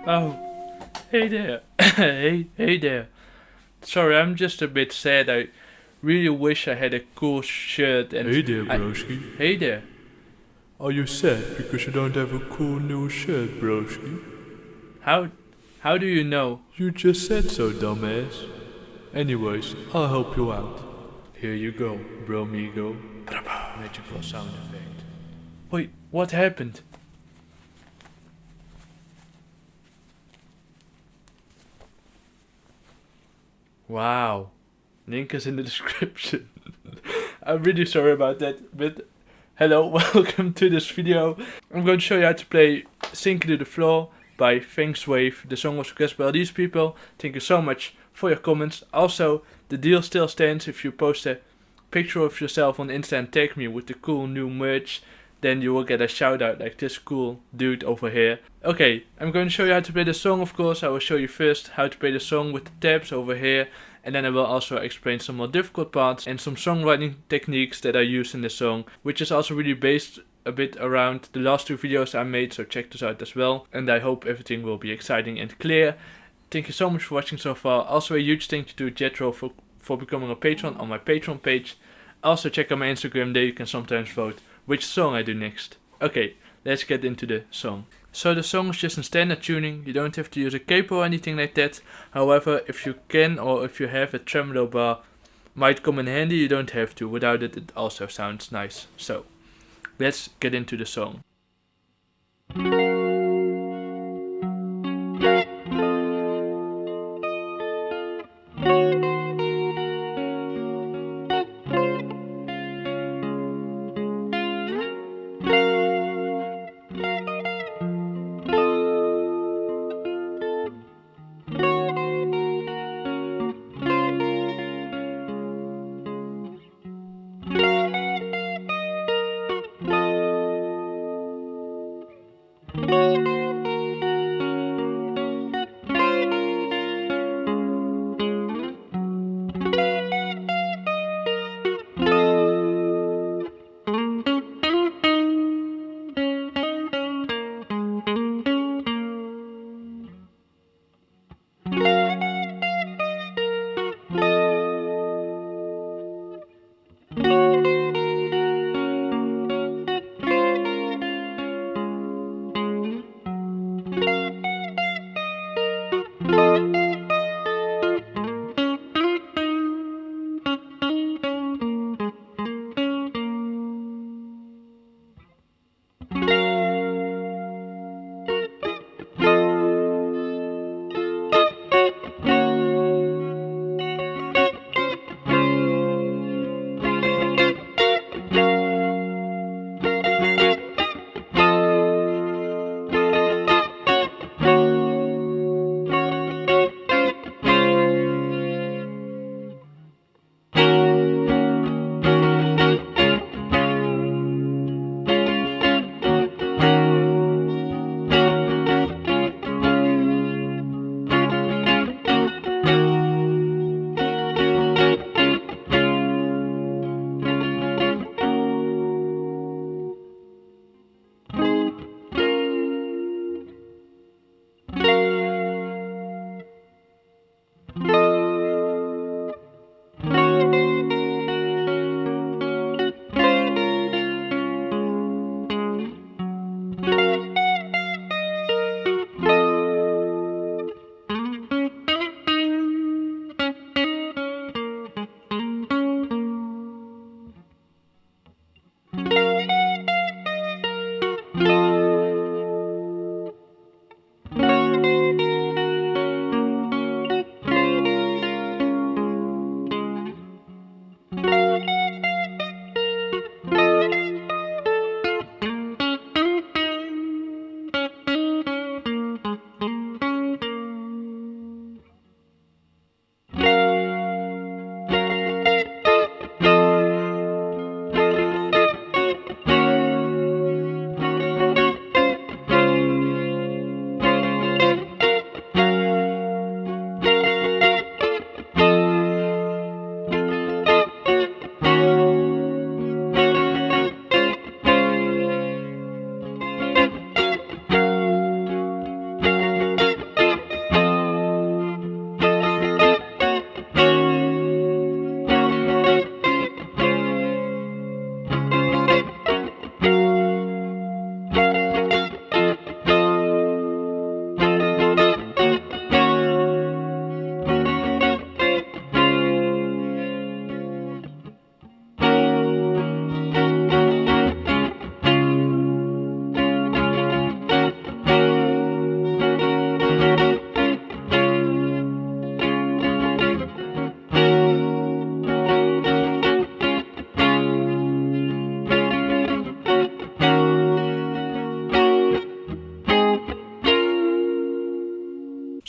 Oh, hey there. Hey there. Sorry, I'm just a bit sad. I really wish I had a cool shirt and. Hey there, I- broski. Hey there. Are you sad because you don't have a cool new shirt, broski? How how do you know? You just said so, dumbass. Anyways, I'll help you out. Here you go, bromigo. Magical sound effect. Wait, what happened? Wow. Link is in the description. I'm really sorry about that, but hello, welcome to this video. I'm going to show you how to play Sink to the Floor by Feng Suave. The song was requested by all these people. Thank you so much for your comments. Also, the deal still stands. If you post a picture of yourself on Insta and tag me with the cool new merch, then you will get a shout out like this cool dude over here. Okay, I'm going to show you how to play the song, of course. I will show you first how to play the song with the tabs over here, and then I will also explain some more difficult parts and some songwriting techniques that I use in the song, which is also really based a bit around the last two videos I made, so check those out as well. And I hope everything will be exciting and clear. Thank you so much for watching so far. Also a huge thank you to Jethro for becoming a patron on my Patreon page. Also check out my Instagram, there you can sometimes vote which song I do next. Okay, let's get into the song. So the song is just in standard tuning, you don't have to use a capo or anything like that. However, if you can or if you have a tremolo bar, might come in handy, you don't have to. Without it, it also sounds nice. So, let's get into the song.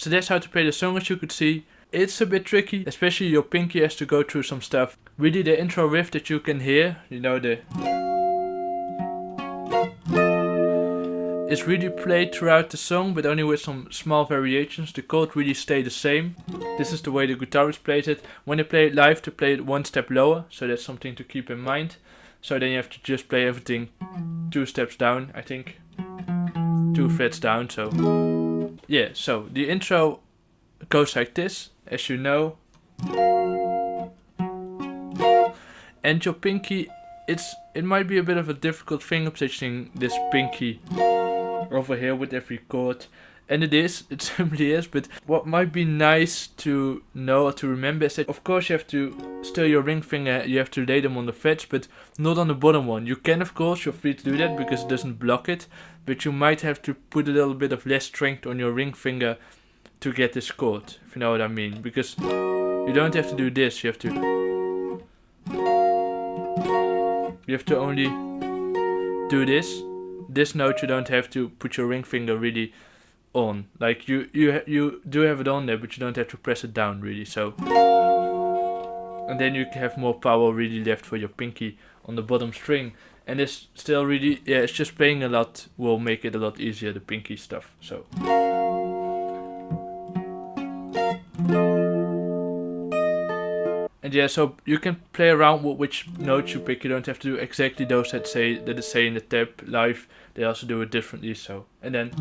So that's how to play the song. As you could see, it's a bit tricky, especially your pinky has to go through some stuff. Really, the intro riff that you can hear, you know, it's really played throughout the song, but only with some small variations. The chord really stay the same. This is the way the guitarist plays it. When they play it live, they play it one step lower, so that's something to keep in mind. So then you have to just play everything 2 steps down, I think. 2 frets down, so yeah. So the intro goes like this, as you know. And your pinky, it might be a bit of a difficult finger positioning this pinky over here with every chord. And it simply is, but what might be nice to know or to remember is that of course you have to still your ring finger, you have to lay them on the frets, but not on the bottom one. You can of course, you're free to do that because it doesn't block it, but you might have to put a little bit of less strength on your ring finger to get this chord, if you know what I mean. Because you don't have to do this, you have to only do this note. You don't have to put your ring finger really on, like you do have it on there, but you don't have to press it down really. So, and then you have more power really left for your pinky on the bottom string, and it's still really, yeah, it's just playing a lot will make it a lot easier, the pinky stuff. So and yeah, so you can play around with which notes you pick. You don't have to do exactly those that say in the tab. Live they also do it differently. So, and then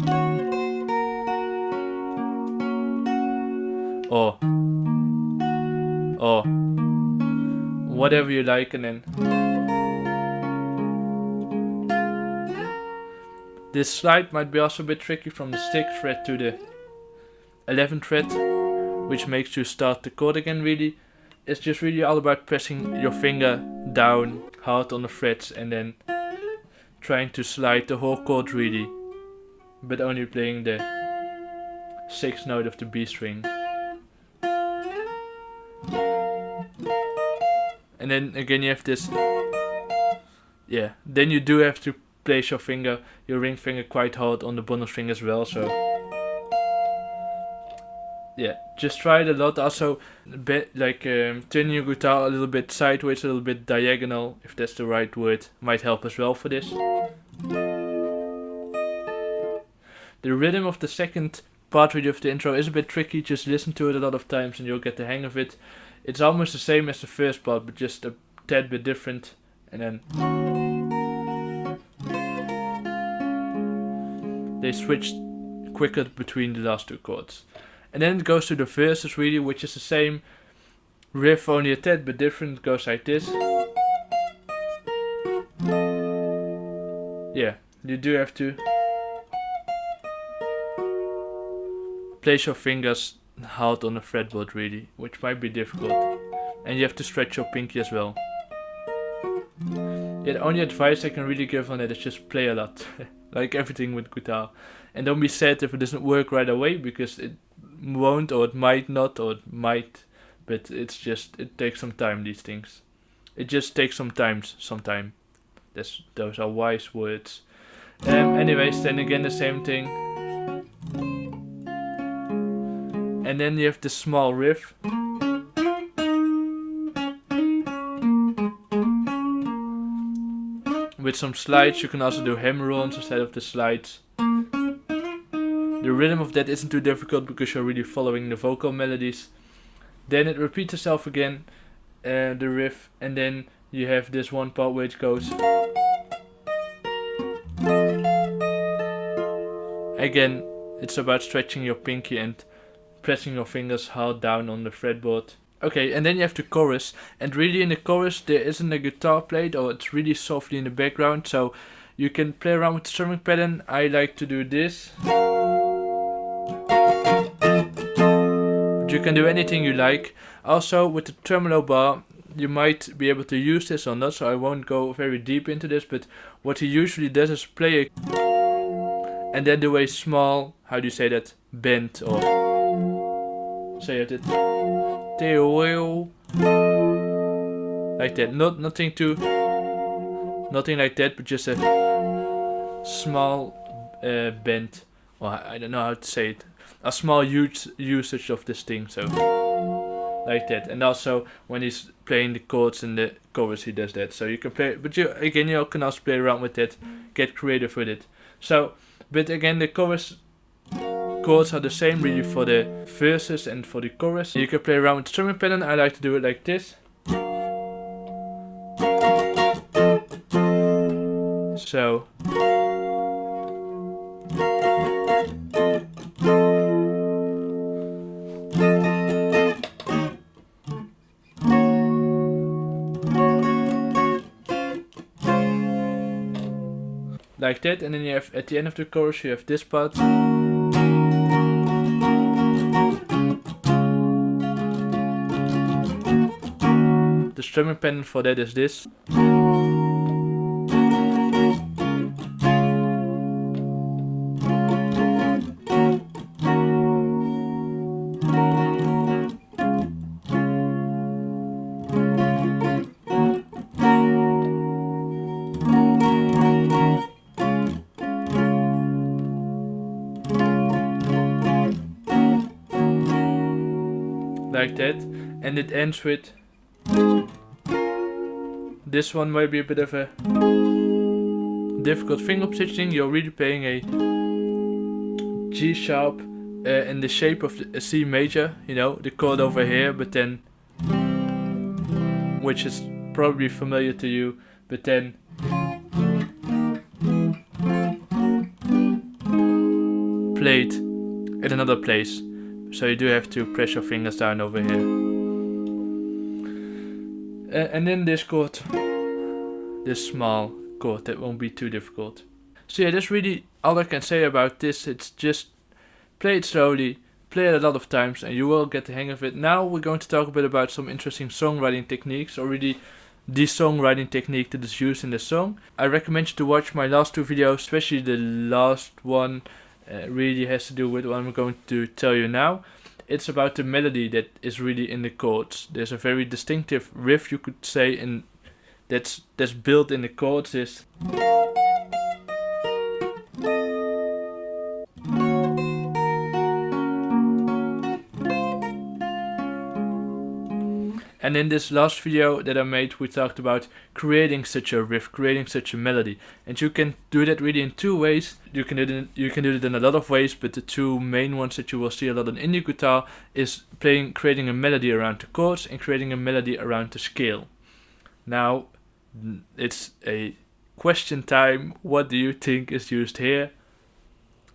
or whatever you like, and then this slide might be also a bit tricky from the 6th fret to the 11th fret, which makes you start the chord again really. It's just really all about pressing your finger down hard on the frets and then trying to slide the whole chord really, but only playing the 6th note of the B string. And then again you have this, yeah, then you do have to place your ring finger quite hard on the bottom string as well, so yeah, just try it a lot. Also, turning your guitar a little bit sideways, a little bit diagonal, if that's the right word, might help as well for this. The rhythm of the second part really of the intro is a bit tricky. Just listen to it a lot of times and you'll get the hang of it. It's almost the same as the first part, but just a tad bit different. And then they switch quicker between the last 2 chords. And then it goes to the verses really, which is the same riff, only a tad bit different. It goes like this. Yeah, you do have to place your fingers hard on the fretboard really, which might be difficult. And you have to stretch your pinky as well. Yeah, the only advice I can really give on it is just play a lot. Like everything with guitar. And don't be sad if it doesn't work right away, because it won't, or it might not, or it might. But it's just, it takes some time, these things. It just takes some time. Those are wise words. Anyways, then again the same thing. And then you have the small riff. With some slides. You can also do hammer-ons instead of the slides. The rhythm of that isn't too difficult because you're really following the vocal melodies. Then it repeats itself again, the riff, and then you have this one part where it goes. Again, it's about stretching your pinky and pressing your fingers hard down on the fretboard. Okay, and then you have the chorus, and really in the chorus there isn't a guitar played, or it's really softly in the background, so you can play around with the strumming pattern. I like to do this. But you can do anything you like. Also with the tremolo bar, you might be able to use this or not, so I won't go very deep into this, but what he usually does is play and then do a small, how do you say that, bend, or say it, like that. Nothing like that, but just a small bend. Well, I don't know how to say it. a small usage of this thing, so like that. And also when he's playing the chords in the chorus, he does that. So you can play, but you can also play around with that, get creative with it. So, but again, the chorus chords are the same really for the verses and for the chorus. You can play around with the strumming pattern. I like to do it like this. So like that, and then you have at the end of the chorus you have this part. The strumming pattern for that is this. Like that, and it ends with this one. Might be a bit of a difficult finger positioning. You're really playing a G sharp in the shape of a C major, you know, the chord over here, but then, which is probably familiar to you, but then played in another place. So you do have to press your fingers down over here. And then this chord, this small chord, that won't be too difficult. So yeah, that's really all I can say about this. It's just play it slowly, play it a lot of times, and you will get the hang of it. Now we're going to talk a bit about some interesting songwriting techniques, or really the songwriting technique that is used in the song. I recommend you to watch my last two videos, especially the last one. Really has to do with what I'm going to tell you now. It's about the melody that is really in the chords. There's a very distinctive riff, you could say, in that's built in the chords. Is and in this last video that I made, we talked about creating such a riff, creating such a melody. And you can do that really in two ways. You can do it in a lot of ways, but the two main ones that you will see a lot on indie guitar is creating a melody around the chords and creating a melody around the scale. Now, it's a question time. What do you think is used here?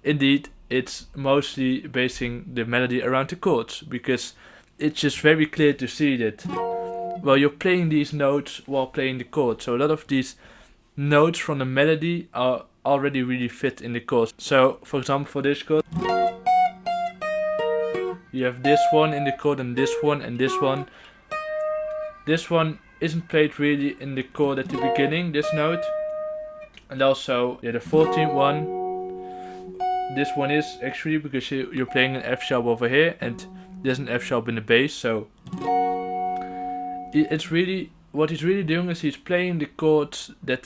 Indeed, it's mostly basing the melody around the chords, because it's just very clear to see that, well, you're playing these notes while playing the chord. So a lot of these notes from the melody are already really fit in the chords. So, for example, for this chord, you have this one in the chord and this one and this one. This one isn't played really in the chord at the beginning, this note. And also, yeah, the 14th one. This one is actually, because you're playing an F sharp over here, and there's an F sharp in the bass, so it's really, what he's really doing is he's playing the chords that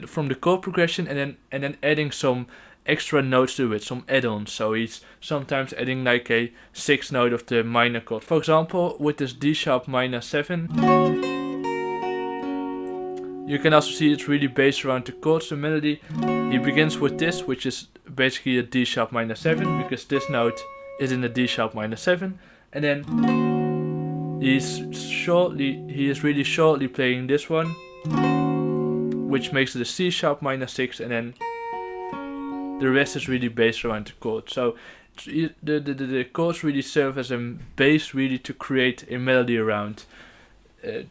from the chord progression, and then adding some extra notes to it, some add-ons. So he's sometimes adding like a 6th note of the minor chord. For example, with this D sharp minor 7, you can also see it's really based around the chords, the melody. He begins with this, which is basically a D sharp minor 7, because this note is in the D sharp minor 7, and then he is really shortly playing this one, which makes it a C sharp minor 6, and then the rest is really based around the chord. So the chords really serve as a base really to create a melody around,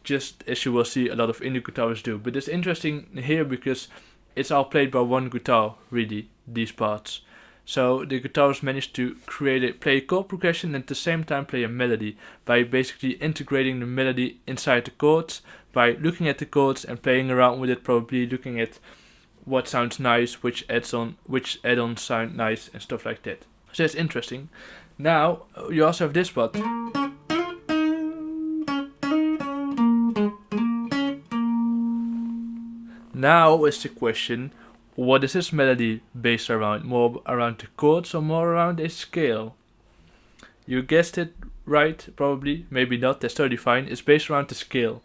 just as you will see a lot of indie guitarists do. But it's interesting here because it's all played by one guitar, really, these parts. So the guitarist managed to play a chord progression and at the same time play a melody by basically integrating the melody inside the chords, by looking at the chords and playing around with it, probably looking at what sounds nice, which add-ons sound nice and stuff like that. So it's interesting. Now you also have this part. Now is the question, what is this melody based around? More around the chords or more around a scale? You guessed it right, probably, maybe not, that's totally fine. It's based around the scale.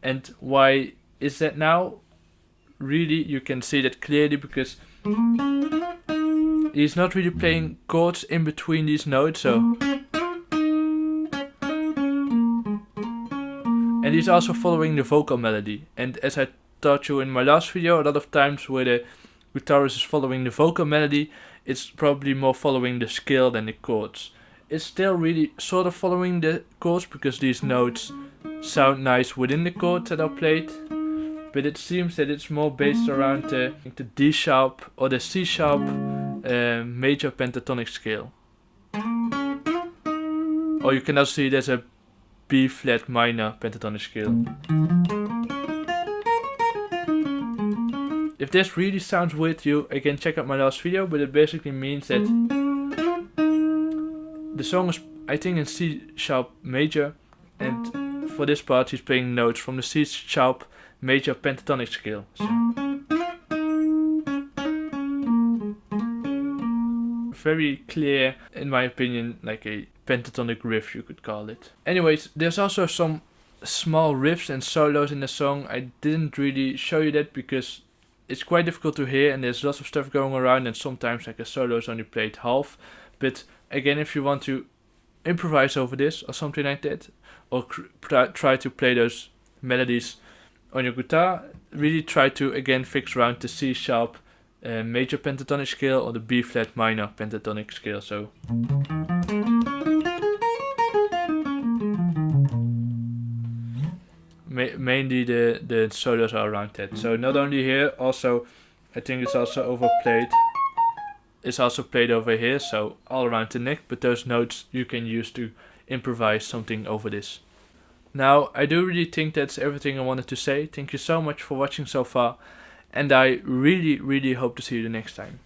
And why is that now? Really, you can see that clearly because he's not really playing chords in between these notes, so. And he's also following the vocal melody. And as I taught you in my last video, a lot of times where the guitarist is following the vocal melody, it's probably more following the scale than the chords. It's still really sort of following the chords because these notes sound nice within the chords that are played. But it seems that it's more based around the D sharp or the C sharp major pentatonic scale. Or you can also see there's a B flat minor pentatonic scale. If this really sounds weird to you, again check out my last video, but it basically means that the song is, I think, in C sharp major, and for this part he's playing notes from the C sharp major pentatonic scale. So very clear, in my opinion, like a pentatonic riff, you could call it. Anyways, there's also some small riffs and solos in the song. I didn't really show you that because it's quite difficult to hear and there's lots of stuff going around, and sometimes like a solo is only played half. But again, if you want to improvise over this or something like that, or try to play those melodies on your guitar, really try to again fix around the C sharp major pentatonic scale or the B flat minor pentatonic scale. So mainly the solos are around that. So not only here, also I think it's also overplayed. It's also played over here, so all around the neck, but those notes you can use to improvise something over this. Now, I do really think that's everything I wanted to say. Thank you so much for watching so far, and I really hope to see you the next time.